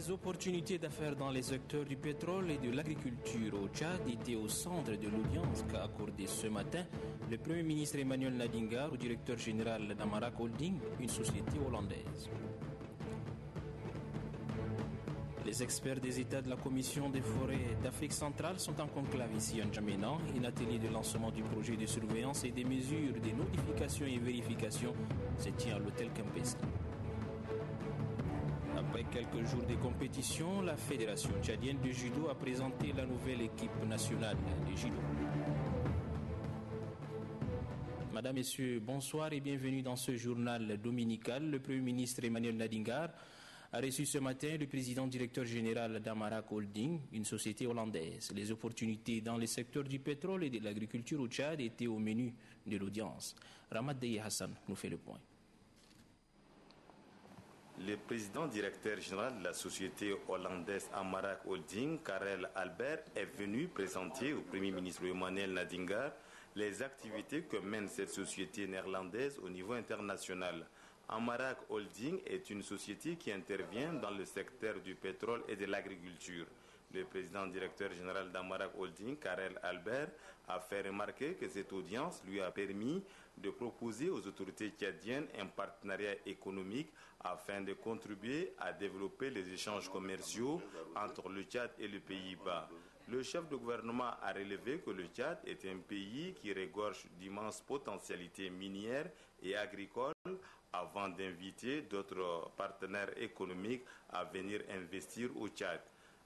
Les opportunités d'affaires dans les secteurs du pétrole et de l'agriculture au Tchad étaient au centre de l'audience qu'a accordé ce matin le Premier ministre Emmanuel Nadingar au directeur général d'Amarak Holding, une société hollandaise. Les experts des États de la Commission des forêts d'Afrique centrale sont en conclave ici à N'Djamena. Un atelier de lancement du projet de surveillance et des mesures de notification et vérification se tient à l'hôtel Campestre. Après quelques jours de compétition, la Fédération tchadienne de judo a présenté la nouvelle équipe nationale de judo. Madame, Messieurs, bonsoir et bienvenue dans ce journal dominical. Le Premier ministre Emmanuel Nadingar a reçu ce matin le président directeur général d'Amarak Holding, une société hollandaise. Les opportunités dans les secteurs du pétrole et de l'agriculture au Tchad étaient au menu de l'audience. Ramad Dey Hassan nous fait le point. Le président directeur général de la société hollandaise Amarak Holding, Karel Albert, est venu présenter au Premier ministre Emmanuel Nadingar les activités que mène cette société néerlandaise au niveau international. Amarak Holding est une société qui intervient dans le secteur du pétrole et de l'agriculture. Le président directeur général d'Amarak Holding, Karel Albert, a fait remarquer que cette audience lui a permis de proposer aux autorités tchadiennes un partenariat économique afin de contribuer à développer les échanges commerciaux entre le Tchad et les Pays-Bas. Le chef de gouvernement a relevé que le Tchad est un pays qui regorge d'immenses potentialités minières et agricoles avant d'inviter d'autres partenaires économiques à venir investir au Tchad.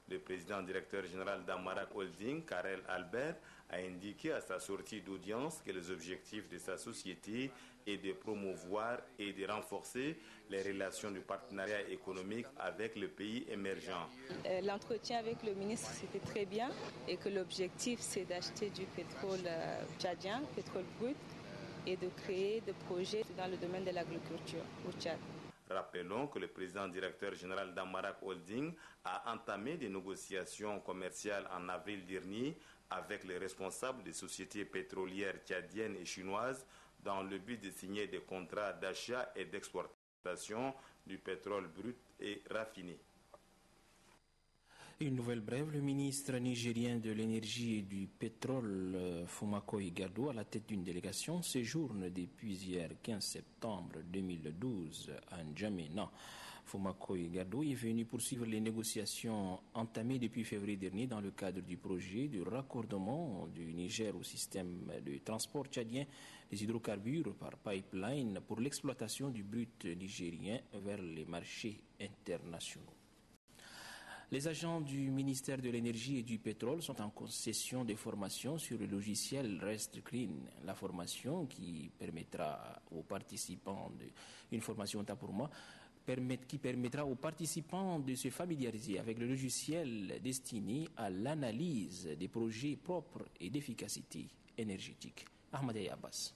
Le président directeur général d'Amarak Holding, Karel Albert, a indiqué à sa sortie d'audience que les objectifs de sa société est de promouvoir et de renforcer les relations du partenariat économique avec les pays émergents. L'entretien avec le ministre, c'était très bien et que l'objectif, c'est d'acheter du pétrole tchadien, pétrole brut, et de créer des projets dans le domaine de l'agriculture au Tchad. Rappelons que le président directeur général d'Amarak Holding a entamé des négociations commerciales en avril dernier avec les responsables des sociétés pétrolières tchadiennes et chinoises dans le but de signer des contrats d'achat et d'exportation du pétrole brut et raffiné. Une nouvelle brève, le ministre nigérien de l'énergie et du pétrole, Fumakoy Gado, à la tête d'une délégation, séjourne depuis hier 15 septembre 2012 à N'Djamena. Fumakoy Gado est venu poursuivre les négociations entamées depuis février dernier dans le cadre du projet de raccordement du Niger au système de transport tchadien des hydrocarbures par pipeline pour l'exploitation du brut nigérien vers les marchés internationaux. Les agents du ministère de l'Énergie et du Pétrole sont en session de formation sur le logiciel Rest Clean. La formation qui permettra aux participants une formation temps pour moi, qui permettra aux participants de se familiariser avec le logiciel destiné à l'analyse des projets propres et d'efficacité énergétique. Ahmad Abbas.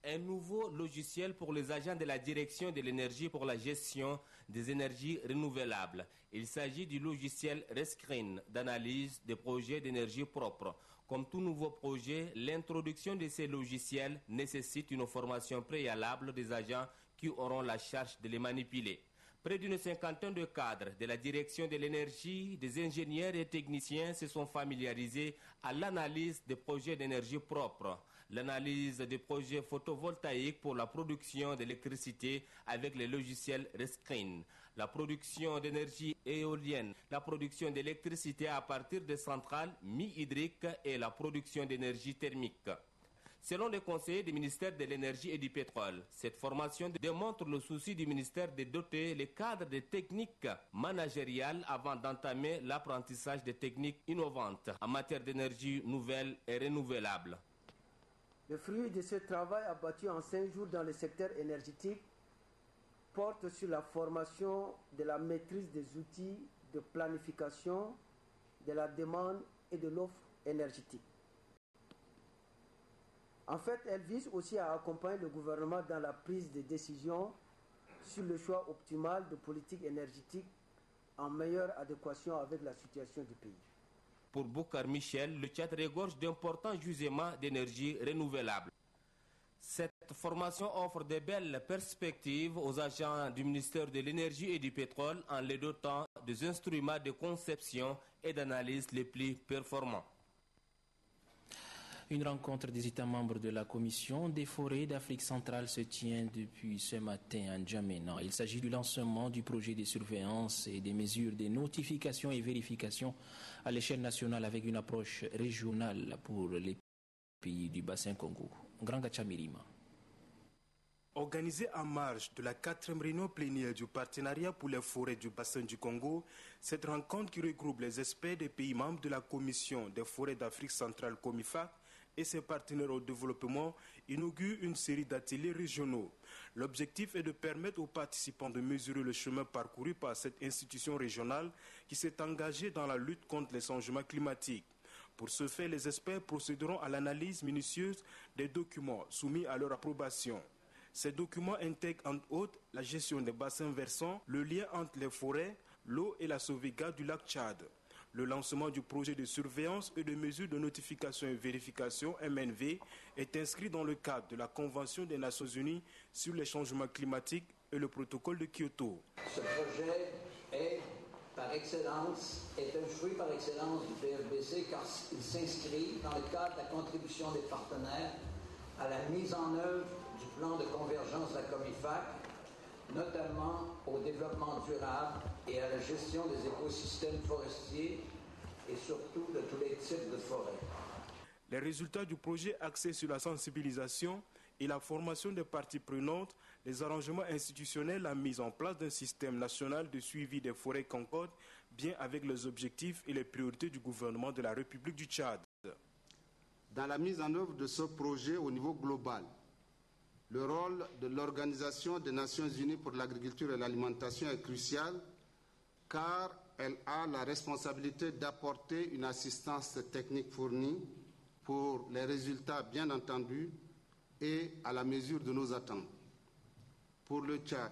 Un nouveau logiciel pour les agents de la direction de l'énergie pour la gestion des énergies renouvelables. Il s'agit du logiciel Rescreen d'analyse des projets d'énergie propre. Comme tout nouveau projet, l'introduction de ces logiciels nécessite une formation préalable des agents qui auront la charge de les manipuler. Près d'une cinquantaine de cadres de la direction de l'énergie, des ingénieurs et techniciens se sont familiarisés à l'analyse des projets d'énergie propre, l'analyse des projets photovoltaïques pour la production d'électricité avec les logiciels Rescreen, la production d'énergie éolienne, la production d'électricité à partir de centrales mi-hydriques et la production d'énergie thermique. Selon les conseillers du ministère de l'Énergie et du Pétrole, cette formation démontre le souci du ministère de doter les cadres de techniques managériales avant d'entamer l'apprentissage des techniques innovantes en matière d'énergie nouvelle et renouvelable. Le fruit de ce travail abattu en 5 jours dans le secteur énergétique porte sur la formation de la maîtrise des outils de planification de la demande et de l'offre énergétique. En fait, elle vise aussi à accompagner le gouvernement dans la prise de décision sur le choix optimal de politique énergétique en meilleure adéquation avec la situation du pays. Pour Boukar Michel, le Tchad regorge d'importants gisements d'énergie renouvelable. Cette formation offre de belles perspectives aux agents du ministère de l'Énergie et du Pétrole en les dotant des instruments de conception et d'analyse les plus performants. Une rencontre des États membres de la Commission des forêts d'Afrique centrale se tient depuis ce matin à N'Djamena. Il s'agit du lancement du projet de surveillance et des mesures de notification et vérification à l'échelle nationale avec une approche régionale pour les pays du bassin Congo. Granga Chamirima. Organisée en marge de la 4e réunion plénière du partenariat pour les forêts du bassin du Congo, cette rencontre qui regroupe les experts des pays membres de la Commission des forêts d'Afrique centrale COMIFAC et ses partenaires au développement inaugure une série d'ateliers régionaux. L'objectif est de permettre aux participants de mesurer le chemin parcouru par cette institution régionale qui s'est engagée dans la lutte contre les changements climatiques. Pour ce faire, les experts procéderont à l'analyse minutieuse des documents soumis à leur approbation. Ces documents intègrent entre autres la gestion des bassins versants, le lien entre les forêts, l'eau et la sauvegarde du lac Tchad. Le lancement du projet de surveillance et de mesures de notification et vérification MNV est inscrit dans le cadre de la Convention des Nations Unies sur les changements climatiques et le protocole de Kyoto. Ce projet est un fruit par excellence du PFBC car il s'inscrit dans le cadre de la contribution des partenaires à la mise en œuvre du plan de convergence de la COMIFAC, notamment au développement durable et à la gestion des écosystèmes forestiers et surtout de tous les types de forêts. Les résultats du projet axés sur la sensibilisation et la formation des parties prenantes, les arrangements institutionnels, la mise en place d'un système national de suivi des forêts concordent bien avec les objectifs et les priorités du gouvernement de la République du Tchad. Dans la mise en œuvre de ce projet au niveau global, le rôle de l'Organisation des Nations Unies pour l'agriculture et l'alimentation est crucial car elle a la responsabilité d'apporter une assistance technique fournie pour les résultats bien entendus et à la mesure de nos attentes. Pour le Tchad,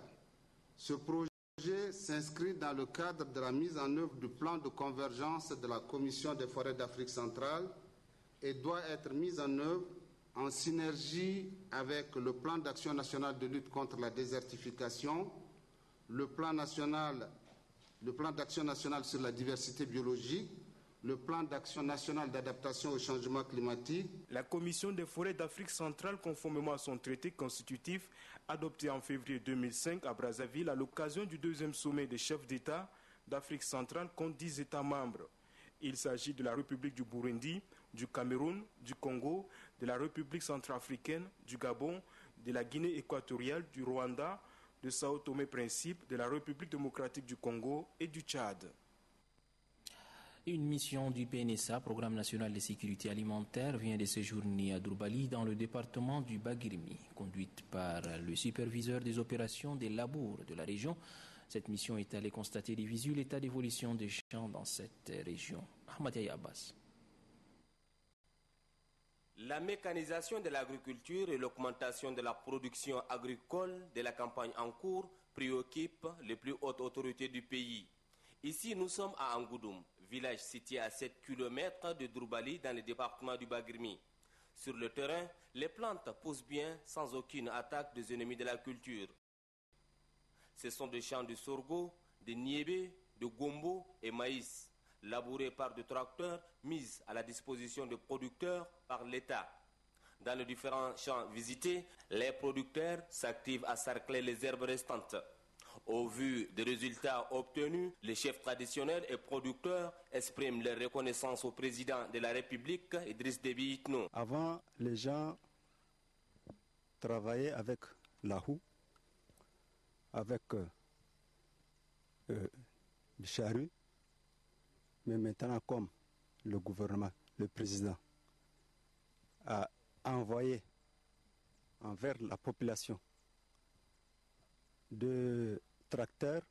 ce projet s'inscrit dans le cadre de la mise en œuvre du plan de convergence de la Commission des forêts d'Afrique centrale et doit être mis en œuvre en synergie avec le plan d'action national de lutte contre la désertification, le plan d'action national sur la diversité biologique, le plan d'action national d'adaptation au changement climatique. La Commission des forêts d'Afrique centrale, conformément à son traité constitutif adopté en février 2005 à Brazzaville à l'occasion du 2e sommet des chefs d'État d'Afrique centrale compte 10 États membres. Il s'agit de la République du Burundi, du Cameroun, du Congo, de la République centrafricaine, du Gabon, de la Guinée équatoriale, du Rwanda, de Sao Tomé-Principe, de la République démocratique du Congo et du Tchad. Une mission du PNSA, Programme national de sécurité alimentaire, vient de séjourner à Durbali dans le département du Bagirmi, conduite par le superviseur des opérations des labours de la région. Cette mission est allée constater des visu l'état d'évolution des champs dans cette région. Ahmad Abbas. La mécanisation de l'agriculture et l'augmentation de la production agricole de la campagne en cours préoccupent les plus hautes autorités du pays. Ici, nous sommes à Angoudoum, village situé à 7 km de Durbali dans le département du Bagirmi. Sur le terrain, les plantes poussent bien sans aucune attaque des ennemis de la culture. Ce sont des champs de sorgho, de niébé, de gombo et maïs, labourés par des tracteurs mis à la disposition des producteurs par l'État. Dans les différents champs visités, les producteurs s'activent à sarcler les herbes restantes. Au vu des résultats obtenus, les chefs traditionnels et producteurs expriment leur reconnaissance au président de la République, Idriss Déby Itno. Avant, les gens travaillaient avec la houe, avec le charrue, mais maintenant, comme le gouvernement, le président, a envoyé envers la population de tracteurs,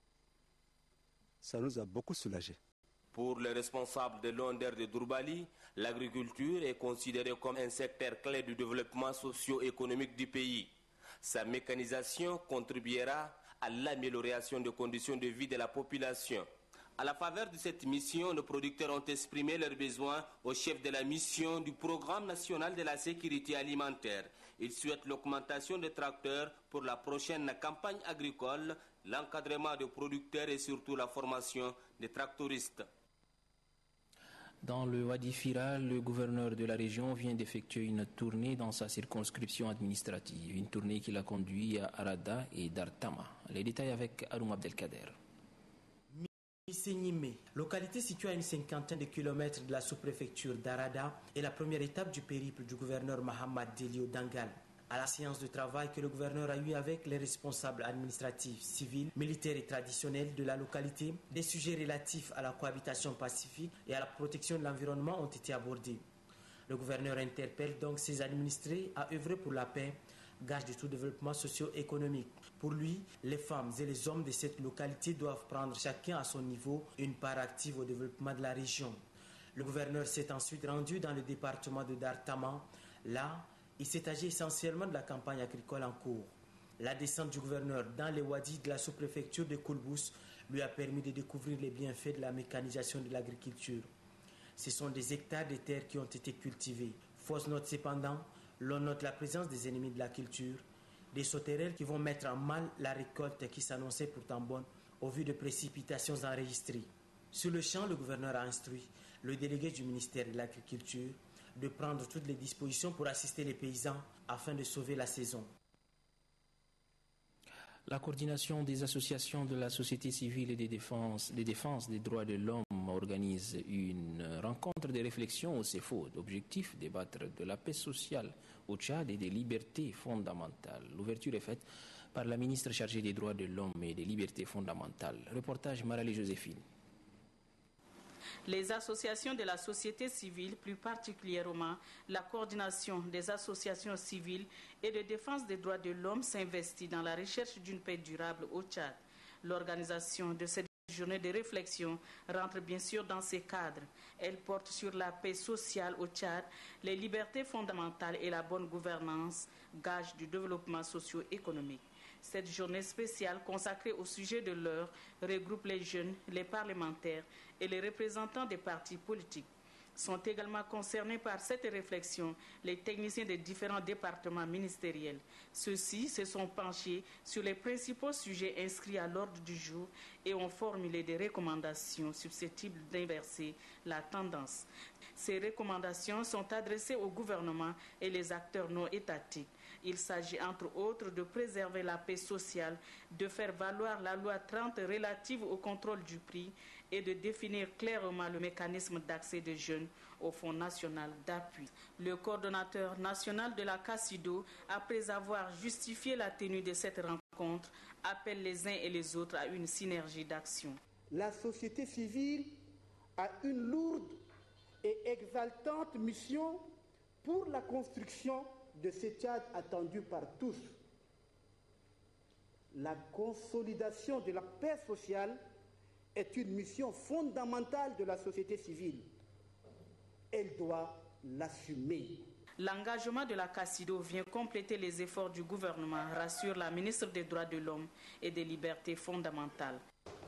ça nous a beaucoup soulagés. Pour les responsables de l'ONDER de Durbali, l'agriculture est considérée comme un secteur clé du développement socio-économique du pays. Sa mécanisation contribuera à l'amélioration des conditions de vie de la population. À la faveur de cette mission, les producteurs ont exprimé leurs besoins au chef de la mission du Programme national de la sécurité alimentaire. Il souhaite l'augmentation des tracteurs pour la prochaine campagne agricole, l'encadrement des producteurs et surtout la formation des tractoristes. Dans le Wadi Fira, le gouverneur de la région vient d'effectuer une tournée dans sa circonscription administrative, une tournée qui l'a conduit à Arada et Dartama. Les détails avec Aroum Abdelkader. Missegnime, localité située à une cinquantaine de kilomètres de la sous-préfecture d'Arada, est la première étape du périple du gouverneur Mahamad Delio Dangal. À la séance de travail que le gouverneur a eue avec les responsables administratifs, civils, militaires et traditionnels de la localité, des sujets relatifs à la cohabitation pacifique et à la protection de l'environnement ont été abordés. Le gouverneur interpelle donc ses administrés à œuvrer pour la paix, gage de tout développement socio-économique. Pour lui, les femmes et les hommes de cette localité doivent prendre chacun à son niveau une part active au développement de la région. Le gouverneur s'est ensuite rendu dans le département de Dartama. Là, il s'est agi essentiellement de la campagne agricole en cours. La descente du gouverneur dans les wadis de la sous-préfecture de Koulbous lui a permis de découvrir les bienfaits de la mécanisation de l'agriculture. Ce sont des hectares de terres qui ont été cultivés. Fausse note cependant, l'on note la présence des ennemis de la culture, des sauterelles qui vont mettre en mal la récolte qui s'annonçait pourtant bonne au vu de précipitations enregistrées. Sur le champ, le gouverneur a instruit le délégué du ministère de l'Agriculture de prendre toutes les dispositions pour assister les paysans afin de sauver la saison. La coordination des associations de la société civile et des défenses des droits de l'homme organise une rencontre de réflexion au CEFO. Objectif, débattre de la paix sociale au Tchad et des libertés fondamentales. L'ouverture est faite par la ministre chargée des droits de l'homme et des libertés fondamentales. Reportage Marali Joséphine. Les associations de la société civile, plus particulièrement la coordination des associations civiles et de défense des droits de l'homme, s'investit dans la recherche d'une paix durable au Tchad. L'organisation de cette journée de réflexion rentre bien sûr dans ces cadres. Elle porte sur la paix sociale au Tchad, les libertés fondamentales et la bonne gouvernance, gage du développement socio-économique. Cette journée spéciale consacrée au sujet de l'heure regroupe les jeunes, les parlementaires et les représentants des partis politiques. Sont également concernés par cette réflexion les techniciens des différents départements ministériels. Ceux-ci se sont penchés sur les principaux sujets inscrits à l'ordre du jour et ont formulé des recommandations susceptibles d'inverser la tendance. Ces recommandations sont adressées au gouvernement et les acteurs non étatiques. Il s'agit entre autres de préserver la paix sociale, de faire valoir la loi 30 relative au contrôle du prix et de définir clairement le mécanisme d'accès des jeunes au Fonds national d'appui. Le coordonnateur national de la CACIDO, après avoir justifié la tenue de cette rencontre, appelle les uns et les autres à une synergie d'action. La société civile a une lourde et exaltante mission pour la construction de ce Tchad attendu par tous. La consolidation de la paix sociale est une mission fondamentale de la société civile. Elle doit l'assumer. L'engagement de la CACIDO vient compléter les efforts du gouvernement, rassure la ministre des Droits de l'Homme et des Libertés fondamentales.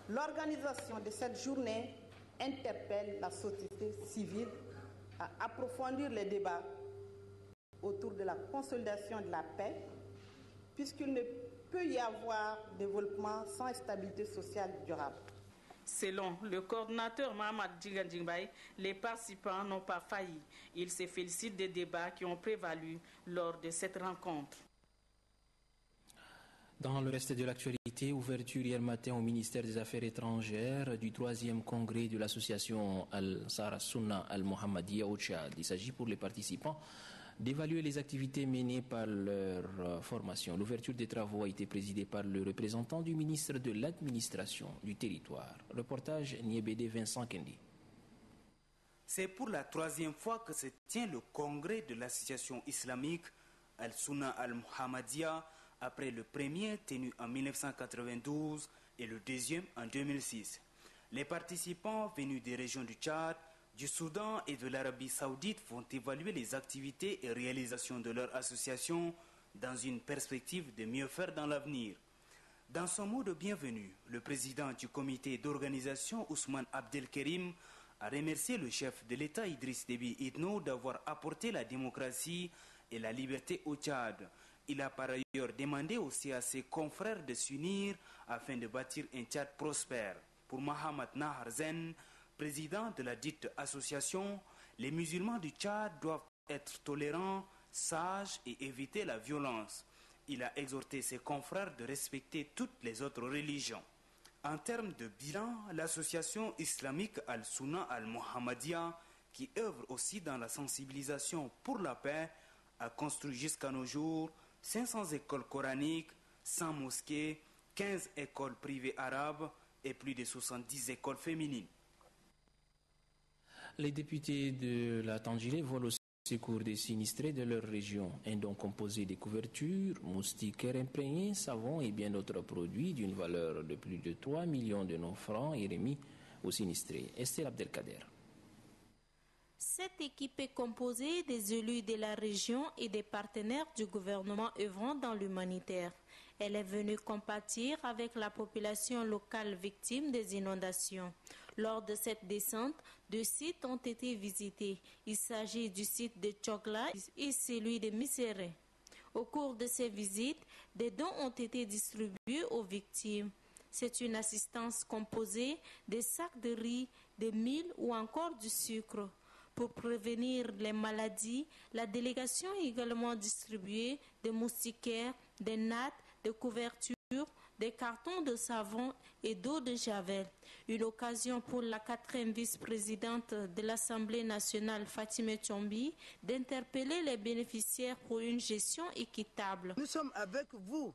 L'organisation de cette journée interpelle la société civile à approfondir les débats autour de la consolidation de la paix, puisqu'il ne peut y avoir développement sans stabilité sociale durable. Selon le coordinateur Mahamad Djingandjingbaye, les participants n'ont pas failli. Ils se félicitent des débats qui ont prévalu lors de cette rencontre. Dans le reste de l'actualité, ouverture hier matin au ministère des Affaires étrangères du 3e congrès de l'association Al-Sara Sunna Al-Mohammadiyya au Tchad. Il s'agit pour les participants d'évaluer les activités menées par leur formation. L'ouverture des travaux a été présidée par le représentant du ministre de l'Administration du territoire. Reportage Niébédé Vincent Kendi. C'est pour la 3e fois que se tient le congrès de l'association islamique Al-Sunna Al-Mohammadiyya, après le premier tenu en 1992 et le deuxième en 2006. Les participants venus des régions du Tchad, du Soudan et de l'Arabie Saoudite vont évaluer les activités et réalisations de leur association dans une perspective de mieux faire dans l'avenir. Dans son mot de bienvenue, le président du comité d'organisation Ousmane Abdelkerim a remercié le chef de l'État Idriss Déby Itno d'avoir apporté la démocratie, et la liberté au Tchad. Il a par ailleurs demandé aussi à ses confrères de s'unir afin de bâtir un Tchad prospère. Pour Mohamed Nahar Zen, président de la dite association, les musulmans du Tchad doivent être tolérants, sages et éviter la violence. Il a exhorté ses confrères de respecter toutes les autres religions. En termes de bilan, l'association islamique Al-Sunna Al-Muhammadiyya, qui œuvre aussi dans la sensibilisation pour la paix, a construit jusqu'à nos jours 500 écoles coraniques, 100 mosquées, 15 écoles privées arabes et plus de 70 écoles féminines. Les députés de la Tangilé volent au secours des sinistrés de leur région. Un don composé de couvertures, moustiquaires imprégnés, savons et bien d'autres produits d'une valeur de plus de 3 millions de nos francs est remis aux sinistrés. Estelle Abdelkader. Cette équipe est composée des élus de la région et des partenaires du gouvernement œuvrant dans l'humanitaire. Elle est venue compatir avec la population locale victime des inondations. Lors de cette descente, 2 sites ont été visités. Il s'agit du site de Tchogla et celui de Miséré. Au cours de ces visites, des dons ont été distribués aux victimes. C'est une assistance composée de sacs de riz, de mil ou encore du sucre. Pour prévenir les maladies, la délégation a également distribué des moustiquaires, des nattes, des couvertures, des cartons de savon et d'eau de javel. Une occasion pour la 4e vice-présidente de l'Assemblée nationale, Fatimé Tchombi, d'interpeller les bénéficiaires pour une gestion équitable. Nous sommes avec vous.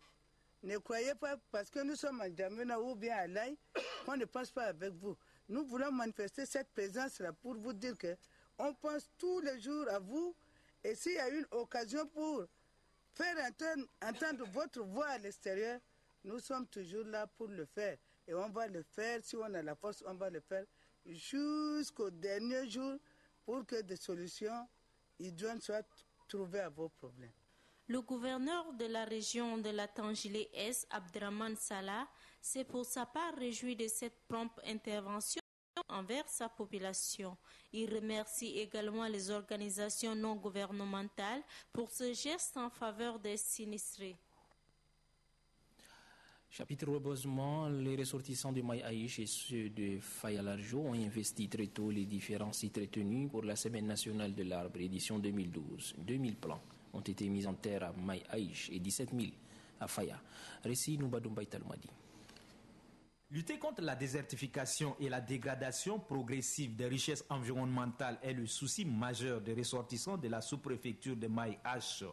Ne croyez pas parce que nous sommes à Djamena ou bien à Laï qu'on ne pense pas avec vous. Nous voulons manifester cette présence-là pour vous dire que on pense tous les jours à vous et s'il y a une occasion pour faire entendre votre voix à l'extérieur, nous sommes toujours là pour le faire. Et on va le faire, si on a la force, on va le faire jusqu'au dernier jour pour que des solutions idoines soient trouvées à vos problèmes. Le gouverneur de la région de la Tangilé-Est, Abdraman Salah, s'est pour sa part réjoui de cette prompte intervention envers sa population. Il remercie également les organisations non gouvernementales pour ce geste en faveur des sinistrés. Chapitre reboisement, les ressortissants de Maï Aïch et ceux de Fayalarjo ont investi très tôt les différents sites retenus pour la Semaine nationale de l'arbre édition 2012. 2000 plants ont été mis en terre à Maï Aïch et 17 000 à Faya. Récit Noubadoumbaï Talmadi. Lutter contre la désertification et la dégradation progressive des richesses environnementales est le souci majeur des ressortissants de la sous-préfecture de Maï H,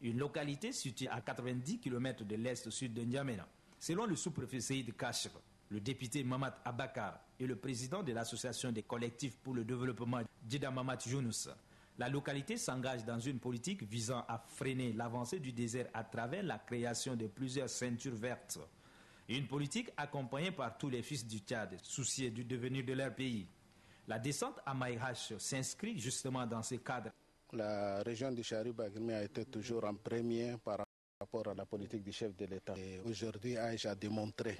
une localité située à 90 km de l'est-sud de N'Djamena. Selon le sous-préfet Seïd Kachr, le député Mamad Abakar et le président de l'association des collectifs pour le développement Djida Mamad Younous, la localité s'engage dans une politique visant à freiner l'avancée du désert à travers la création de plusieurs ceintures vertes. Une politique accompagnée par tous les fils du Tchad, soucieux du devenir de leur pays. La descente à Maïhache s'inscrit justement dans ce cadre. La région de Charib-Agrimi a été toujours en premier par rapport à la politique du chef de l'État. Et aujourd'hui, Aïch a démontré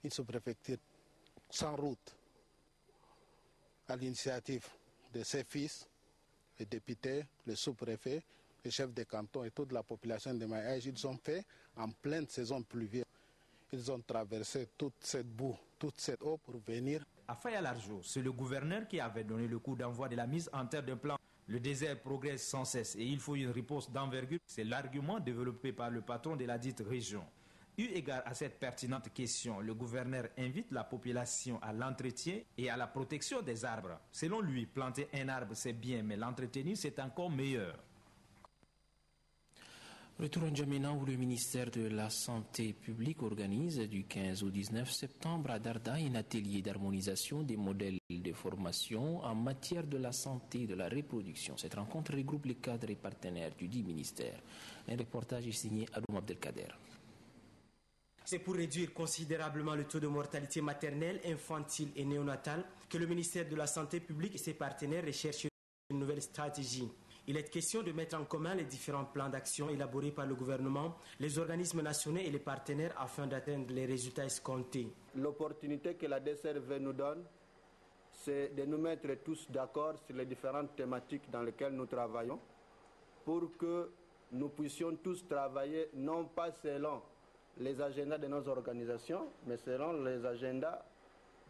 une sous-préfecture sans route à l'initiative de ses fils, les députés, le sous-préfet, le chef de canton et toute la population de Maïhache. Ils ont fait en pleine saison pluvieuse. Ils ont traversé toute cette boue, toute cette eau pour venir. À Fayalarjo, c'est le gouverneur qui avait donné le coup d'envoi de la mise en terre d'un plan. Le désert progresse sans cesse et il faut une réponse d'envergure. C'est l'argument développé par le patron de la dite région. Eu égard à cette pertinente question, le gouverneur invite la population à l'entretien et à la protection des arbres. Selon lui, planter un arbre c'est bien, mais l'entretenir c'est encore meilleur. Retour en N'Djamena où le ministère de la Santé publique organise du 15 au 19 septembre à Darda un atelier d'harmonisation des modèles de formation en matière de la santé et de la reproduction. Cette rencontre regroupe les cadres et partenaires du dit ministère. Un reportage est signé Adoum Abdelkader. C'est pour réduire considérablement le taux de mortalité maternelle, infantile et néonatale que le ministère de la Santé publique et ses partenaires recherchent une nouvelle stratégie. Il est question de mettre en commun les différents plans d'action élaborés par le gouvernement, les organismes nationaux et les partenaires afin d'atteindre les résultats escomptés. L'opportunité que la DCRV nous donne, c'est de nous mettre tous d'accord sur les différentes thématiques dans lesquelles nous travaillons pour que nous puissions tous travailler non pas selon les agendas de nos organisations, mais selon les agendas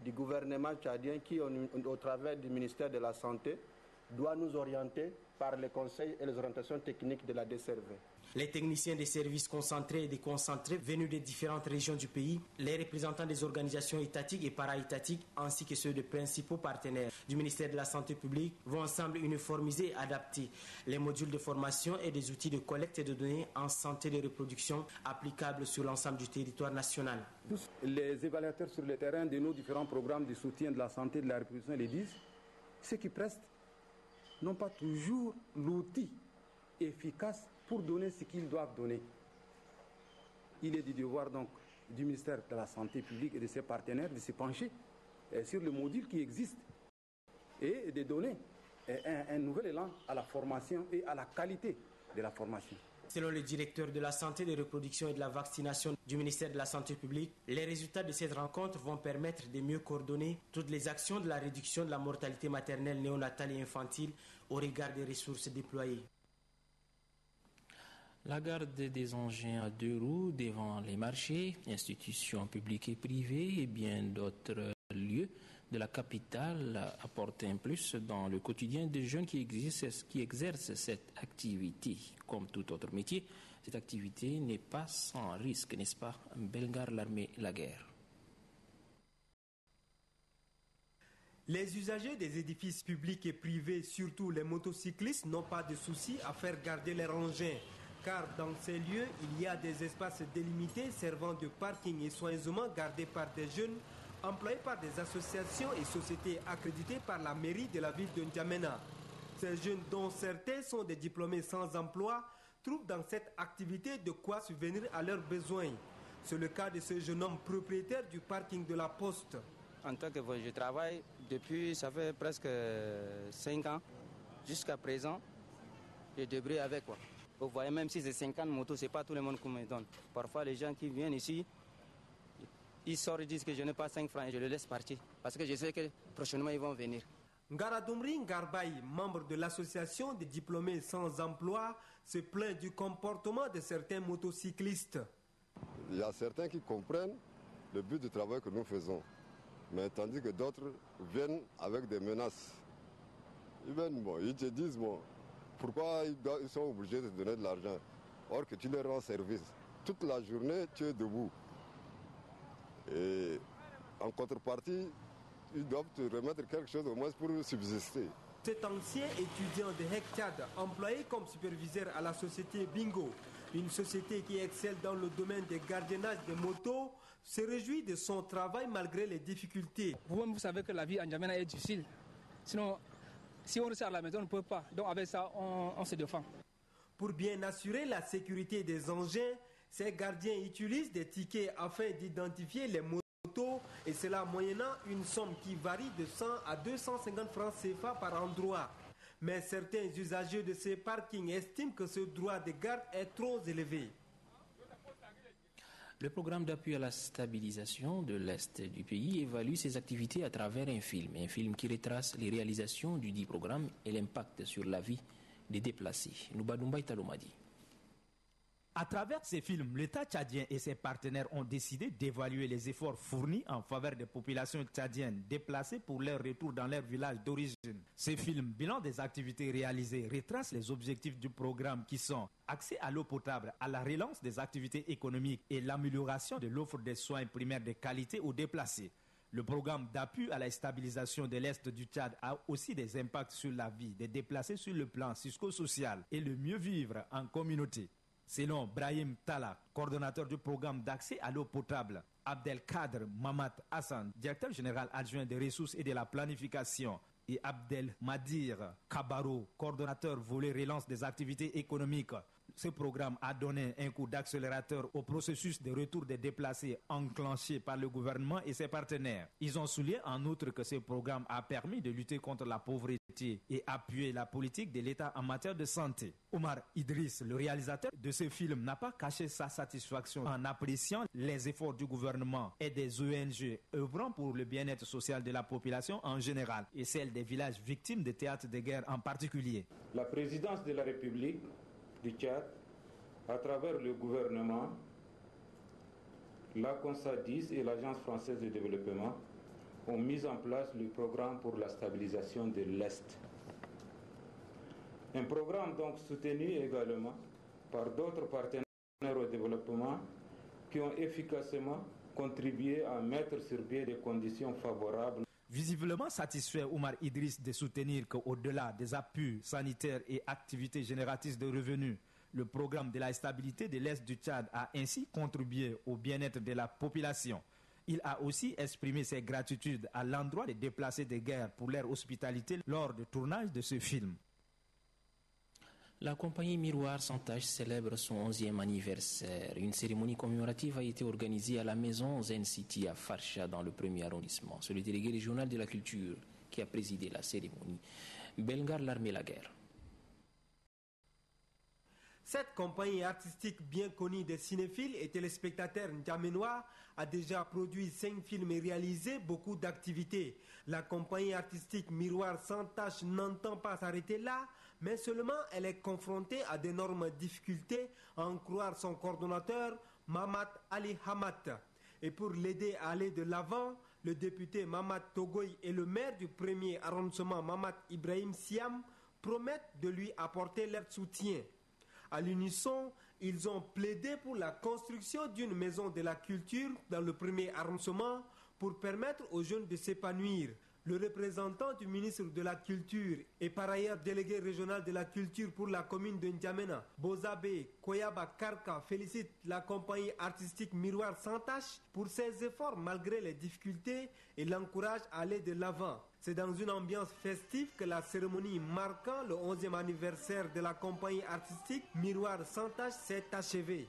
du gouvernement tchadien qui, au travers du ministère de la Santé, doit nous orienter par les conseils et les orientations techniques de la DSRV. Les techniciens des services concentrés et déconcentrés venus des différentes régions du pays, les représentants des organisations étatiques et para-étatiques, ainsi que ceux des principaux partenaires du ministère de la Santé publique vont ensemble uniformiser et adapter les modules de formation et des outils de collecte de données en santé de reproduction applicables sur l'ensemble du territoire national. Tous les évaluateurs sur le terrain de nos différents programmes de soutien de la santé et de la reproduction le disent, ceux qui prestent n'ont pas toujours l'outil efficace pour donner ce qu'ils doivent donner. Il est du devoir donc du ministère de la Santé publique et de ses partenaires de se pencher sur le module qui existe et de donner un nouvel élan à la formation et à la qualité de la formation. Selon le directeur de la santé, de reproduction et de la vaccination du ministère de la Santé publique, les résultats de cette rencontre vont permettre de mieux coordonner toutes les actions de la réduction de la mortalité maternelle, néonatale et infantile au regard des ressources déployées. La garde des engins à 2 roues devant les marchés, institutions publiques et privées et bien d'autres lieux de la capitale apportent un plus dans le quotidien des jeunes qui exercent cette activité. Comme tout autre métier, cette activité n'est pas sans risque, n'est-ce pas, Belgar, l'armée, la guerre. Les usagers des édifices publics et privés, surtout les motocyclistes, n'ont pas de souci à faire garder leurs engins. Car dans ces lieux, il y a des espaces délimités servant de parking et soigneusement gardés par des jeunes employés par des associations et sociétés accréditées par la mairie de la ville de N'Djamena. Ces jeunes, dont certains sont des diplômés sans emploi, trouvent dans cette activité de quoi subvenir à leurs besoins. C'est le cas de ce jeune homme propriétaire du parking de la Poste. En tant que je travaille depuis, ça fait presque 5 ans. Jusqu'à présent, je débrouille avec quoi. Vous voyez, même si c'est 50 motos, ce n'est pas tout le monde qui me donne. Parfois, les gens qui viennent ici, ils sortent et disent que je n'ai pas 5 francs et je les laisse partir. Parce que je sais que prochainement, ils vont venir. Ngaradoumri Ngarbaï, membre de l'association des diplômés sans emploi, se plaint du comportement de certains motocyclistes. Il y a certains qui comprennent le but du travail que nous faisons. Mais tandis que d'autres viennent avec des menaces. Ils viennent, ils te disent, pourquoi ils sont obligés de te donner de l'argent, or que tu leur rends service. Toute la journée, tu es debout. Et en contrepartie, ils doivent te remettre quelque chose au moins pour subsister. Cet ancien étudiant de Hectad, employé comme superviseur à la société Bingo, une société qui excelle dans le domaine des gardiennages de motos, se réjouit de son travail malgré les difficultés. Vous-même, vous savez que la vie en N'Djamena est difficile. Sinon, si on reste à la maison, on ne peut pas. Donc avec ça, on se défend. Pour bien assurer la sécurité des engins, ces gardiens utilisent des tickets afin d'identifier les motos et cela moyennant une somme qui varie de 100 à 250 francs CFA par endroit. Mais certains usagers de ces parkings estiment que ce droit de garde est trop élevé. Le programme d'appui à la stabilisation de l'Est du pays évalue ses activités à travers un film qui retrace les réalisations du dit programme et l'impact sur la vie des déplacés. Noubadoumba Talomadi. À travers ces films, l'État tchadien et ses partenaires ont décidé d'évaluer les efforts fournis en faveur des populations tchadiennes déplacées pour leur retour dans leur village d'origine. Ces films, bilan des activités réalisées, retracent les objectifs du programme qui sont accès à l'eau potable, à la relance des activités économiques et l'amélioration de l'offre des soins primaires de qualité aux déplacés. Le programme d'appui à la stabilisation de l'Est du Tchad a aussi des impacts sur la vie des déplacés sur le plan psychosocial et le mieux vivre en communauté. Selon Brahim Tala, coordonnateur du programme d'accès à l'eau potable, Abdelkader Mamad Hassan, directeur général adjoint des ressources et de la planification, et Abdel Madir Kabaro, coordonnateur volet relance des activités économiques. Ce programme a donné un coup d'accélérateur au processus de retour des déplacés enclenché par le gouvernement et ses partenaires. Ils ont souligné en outre que ce programme a permis de lutter contre la pauvreté et appuyer la politique de l'État en matière de santé. Omar Idriss, le réalisateur de ce film, n'a pas caché sa satisfaction en appréciant les efforts du gouvernement et des ONG œuvrant pour le bien-être social de la population en général et celle des villages victimes des théâtres de guerre en particulier. La présidence de la République du Tchad, à travers le gouvernement, la CONSA-10 et l'Agence française de développement, ont mis en place le programme pour la stabilisation de l'Est. Un programme donc soutenu également par d'autres partenaires au développement qui ont efficacement contribué à mettre sur pied des conditions favorables. Visiblement satisfait, Oumar Idriss de soutenir qu'au-delà des appuis sanitaires et activités génératrices de revenus, le programme de la stabilité de l'Est du Tchad a ainsi contribué au bien-être de la population. Il a aussi exprimé ses gratitudes à l'endroit des déplacés de guerre pour leur hospitalité lors du tournage de ce film. La compagnie Miroir Sans Tache célèbre son 11e anniversaire. Une cérémonie commémorative a été organisée à la maison Zen City à Farsha dans le 1er arrondissement. C'est le délégué régional de la culture qui a présidé la cérémonie. Belgar l'armée la guerre. Cette compagnie artistique bien connue des cinéphiles et téléspectateurs ndjaménois a déjà produit 5 films et réalisé beaucoup d'activités. La compagnie artistique Miroir Sans Tache n'entend pas s'arrêter là, mais seulement elle est confrontée à d'énormes difficultés, à en croire son coordonnateur, Mamad Ali Hamad. Et pour l'aider à aller de l'avant, le député Mamad Togoy et le maire du 1er arrondissement, Mamad Ibrahim Siam, promettent de lui apporter leur soutien. À l'unisson, ils ont plaidé pour la construction d'une maison de la culture dans le 1er arrondissement pour permettre aux jeunes de s'épanouir. Le représentant du ministre de la Culture et par ailleurs délégué régional de la culture pour la commune de N'Djamena, Bozabe Koyaba Karka, félicite la compagnie artistique Miroir Sans Tache pour ses efforts malgré les difficultés et l'encourage à aller de l'avant. C'est dans une ambiance festive que la cérémonie marquant le 11e anniversaire de la compagnie artistique Miroir Sans Tache s'est achevée.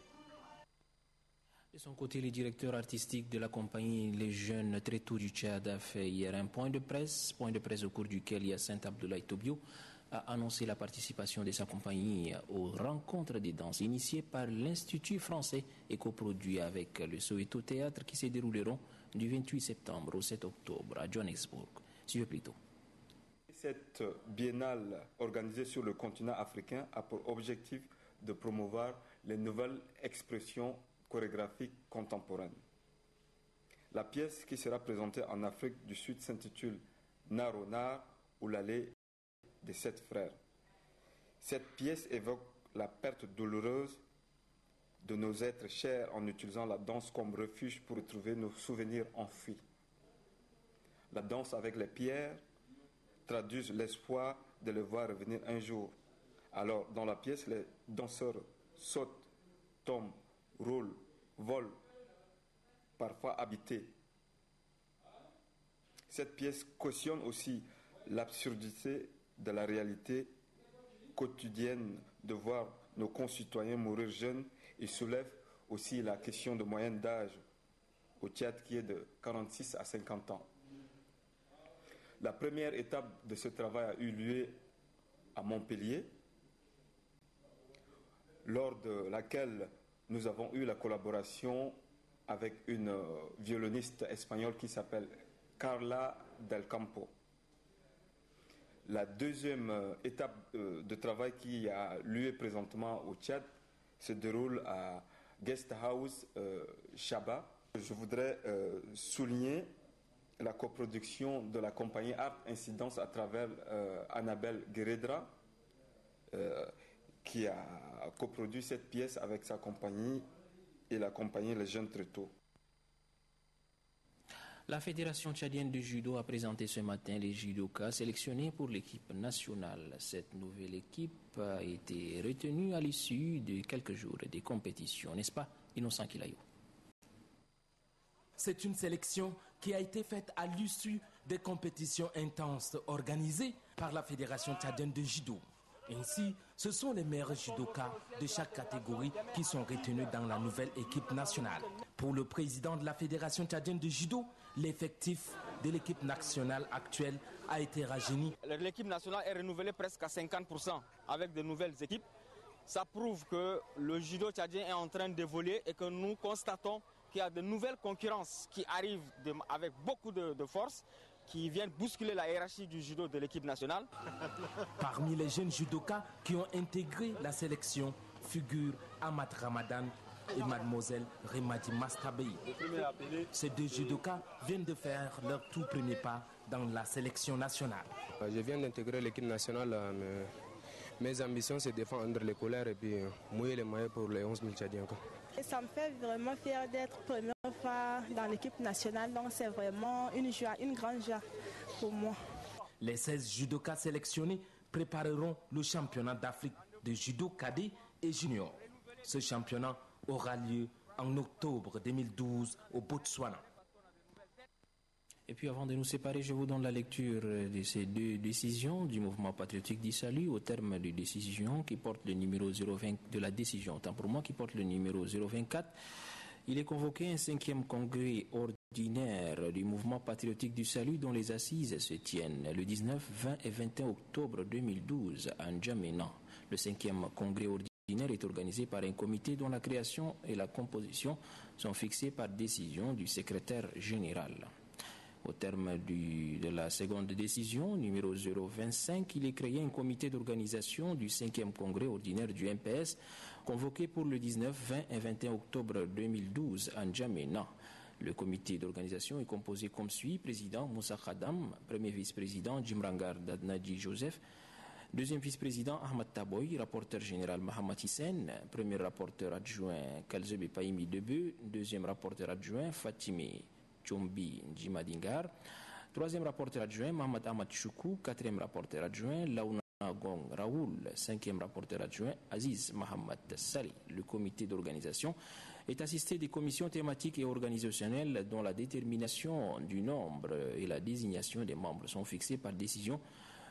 De son côté, le directeur artistique de la compagnie Les Jeunes Très Tôt du Tchad a fait hier un point de presse au cours duquel Hyacinthe Abdoulaye Tobio a annoncé la participation de sa compagnie aux rencontres des danses initiées par l'Institut français et coproduit avec le Soweto Théâtre qui se dérouleront du 28 septembre au 7 octobre à Johannesburg. Suivez plutôt. Cette biennale organisée sur le continent africain a pour objectif de promouvoir les nouvelles expressions chorégraphiques contemporaines. La pièce qui sera présentée en Afrique du Sud s'intitule Naro Nar ou l'allée des 7 frères. Cette pièce évoque la perte douloureuse de nos êtres chers en utilisant la danse comme refuge pour retrouver nos souvenirs enfuis. La danse avec les pierres traduit l'espoir de les voir revenir un jour. Alors, dans la pièce, les danseurs sautent, tombent, roulent, volent, parfois habités. Cette pièce cautionne aussi l'absurdité de la réalité quotidienne de voir nos concitoyens mourir jeunes et soulève aussi la question de moyenne d'âge au Tchad qui est de 46 à 50 ans. La première étape de ce travail a eu lieu à Montpellier, lors de laquelle nous avons eu la collaboration avec une violoniste espagnole qui s'appelle Carla Del Campo. La deuxième étape de travail qui a lieu présentement au Tchad se déroule à Guest House Chaba. Je voudrais souligner la coproduction de la compagnie Art Incidence à travers Annabelle Guéredra, qui a coproduit cette pièce avec sa compagnie et la compagnie Les Jeunes Très Tôt. La Fédération tchadienne de judo a présenté ce matin les judokas sélectionnés pour l'équipe nationale. Cette nouvelle équipe a été retenue à l'issue de quelques jours de compétition, n'est-ce pas, Innocent Kilayo? C'est une sélection qui a été faite à l'issue des compétitions intenses organisées par la Fédération tchadienne de judo. Ainsi, ce sont les meilleurs judokas de chaque catégorie qui sont retenus dans la nouvelle équipe nationale. Pour le président de la Fédération tchadienne de judo, l'effectif de l'équipe nationale actuelle a été rajeuni. L'équipe nationale est renouvelée presque à 50% avec de nouvelles équipes. Ça prouve que le judo tchadien est en train d'évoluer et que nous constatons qu'il y a de nouvelles concurrences qui arrivent avec beaucoup de force. qui viennent bousculer la hiérarchie du judo de l'équipe nationale. Parmi les jeunes judokas qui ont intégré la sélection figurent Ahmad Ramadan et mademoiselle Remadi Mastabey. Ces deux judokas viennent de faire leur tout premier pas dans la sélection nationale. Je viens d'intégrer l'équipe nationale. Mes ambitions, c'est défendre les colères et puis mouiller les maillots pour les 11 000 Tchadiens. Et ça me fait vraiment fier d'être première fois dans l'équipe nationale. Donc c'est vraiment une joie, une grande joie pour moi. Les 16 judokas sélectionnés prépareront le championnat d'Afrique de judo cadet et junior. Ce championnat aura lieu en octobre 2012 au Botswana. Et puis avant de nous séparer, je vous donne la lecture de ces deux décisions du mouvement patriotique du salut au terme de décision qui porte le numéro 020 de la décision, autant pour moi qui porte le numéro 024. Il est convoqué un 5e congrès ordinaire du mouvement patriotique du salut dont les assises se tiennent le 19, 20 et 21 octobre 2012 à N'Djamena. Le 5e congrès ordinaire est organisé par un comité dont la création et la composition sont fixées par décision du secrétaire général. Au terme de la seconde décision, numéro 025, il est créé un comité d'organisation du 5e congrès ordinaire du MPS, convoqué pour le 19, 20 et 21 octobre 2012 à N'Djamena. Le comité d'organisation est composé comme suit: président Moussa Khadam, premier vice-président Jimrangar Dadnadji Joseph, deuxième vice-président Ahmad Taboy, rapporteur général Mohamed Hissène, premier rapporteur adjoint Kalzebe Paimi Debeu, deuxième rapporteur adjoint Fatime Tchombi Djimadingar, troisième rapporteur adjoint Mohamed Ahmad Choukou, quatrième rapporteur adjoint Laouna Gong Raoul, cinquième rapporteur adjoint Aziz Mohamed Sali. Le comité d'organisation est assisté des commissions thématiques et organisationnelles dont la détermination du nombre et la désignation des membres sont fixées par décision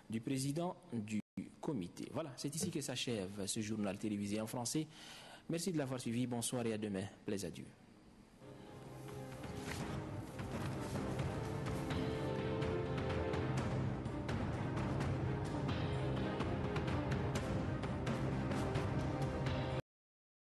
du président du comité. Voilà, c'est ici que s'achève ce journal télévisé en français. Merci de l'avoir suivi, bonsoir et à demain. Plaisir à Dieu.